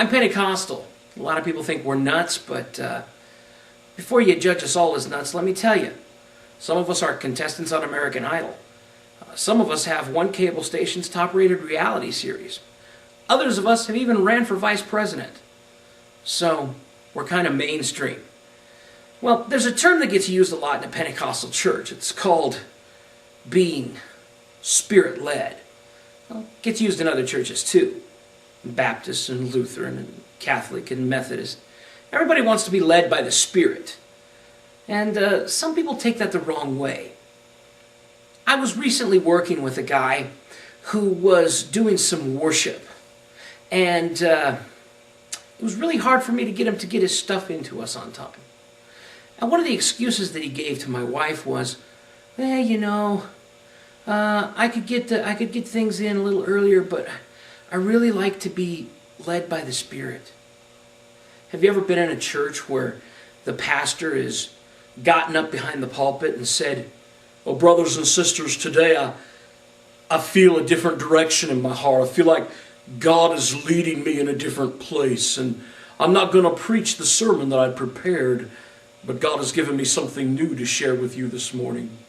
I'm Pentecostal. A lot of people think we're nuts, but before you judge us all as nuts, let me tell you, some of us are contestants on American Idol. Some of us have one cable station's top-rated reality series. Others of us have even ran for vice president. So, we're kind of mainstream. Well, there's a term that gets used a lot in a Pentecostal church. It's called being Spirit-led. Well, it gets used in other churches too. Baptist and Lutheran and Catholic and Methodist. Everybody wants to be led by the Spirit. And some people take that the wrong way. I was recently working with a guy who was doing some worship. And it was really hard for me to get him to get his stuff into us on time. And one of the excuses that he gave to my wife was, well, you know, I could get things in a little earlier, but I really like to be led by the Spirit. Have you ever been in a church where the pastor has gotten up behind the pulpit and said, well, brothers and sisters, today I feel a different direction in my heart. I feel like God is leading me in a different place, and I'm not going to preach the sermon that I prepared, but God has given me something new to share with you this morning.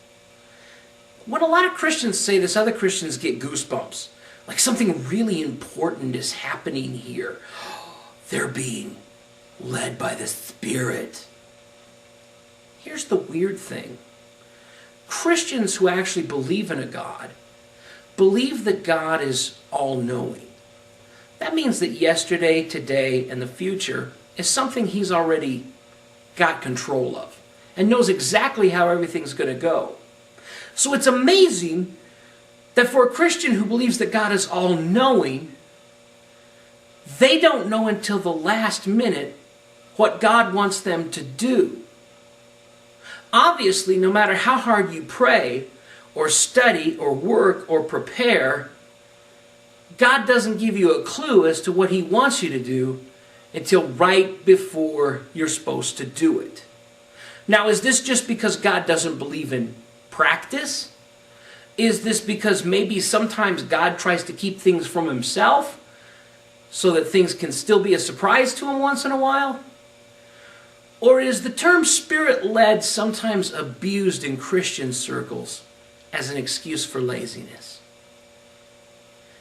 When a lot of Christians say this, other Christians get goosebumps. Like something really important is happening here. They're being led by the Spirit. Here's the weird thing. Christians who actually believe in a God believe that God is all-knowing. That means that yesterday, today, and the future is something He's already got control of and knows exactly how everything's going to go. So it's amazing that for a Christian who believes that God is all-knowing, they don't know until the last minute what God wants them to do. Obviously, no matter how hard you pray or study or work or prepare, God doesn't give you a clue as to what He wants you to do until right before you're supposed to do it. Now, is this just because God doesn't believe in practice? Is this because maybe sometimes God tries to keep things from Himself so that things can still be a surprise to Him once in a while? Or is the term Spirit-led sometimes abused in Christian circles as an excuse for laziness?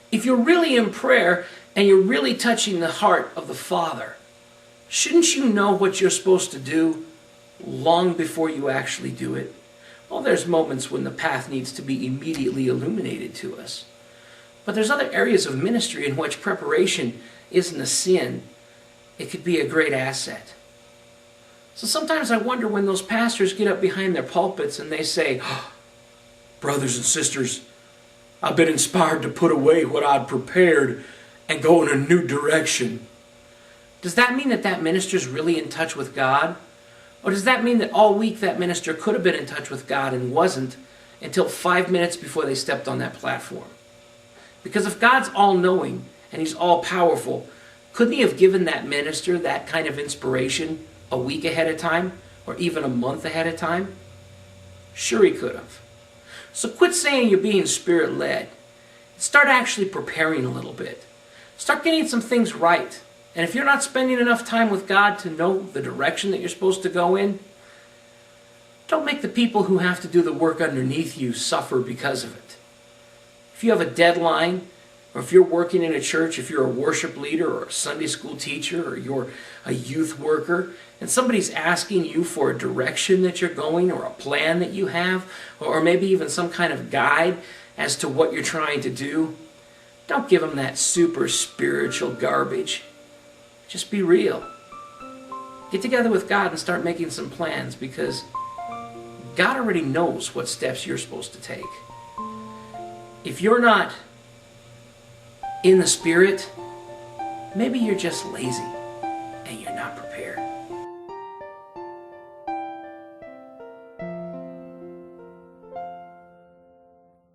If you're really in prayer and you're really touching the heart of the Father, shouldn't you know what you're supposed to do long before you actually do it? Well, there's moments when the path needs to be immediately illuminated to us. But there's other areas of ministry in which preparation isn't a sin. It could be a great asset. So sometimes I wonder when those pastors get up behind their pulpits and they say, oh, brothers and sisters, I've been inspired to put away what I'd prepared and go in a new direction. Does that mean that that minister's really in touch with God? Or does that mean that all week that minister could have been in touch with God and wasn't until 5 minutes before they stepped on that platform? Because if God's all-knowing and He's all-powerful, couldn't He have given that minister that kind of inspiration a week ahead of time or even a month ahead of time? Sure He could have. So quit saying you're being Spirit-led. Start actually preparing a little bit. Start getting some things right. And if you're not spending enough time with God to know the direction that you're supposed to go in, don't make the people who have to do the work underneath you suffer because of it. If you have a deadline, or if you're working in a church, if you're a worship leader or a Sunday school teacher or you're a youth worker, and somebody's asking you for a direction that you're going or a plan that you have, or maybe even some kind of guide as to what you're trying to do, don't give them that super spiritual garbage. Just be real. Get together with God and start making some plans, because God already knows what steps you're supposed to take. If you're not in the Spirit, maybe you're just lazy.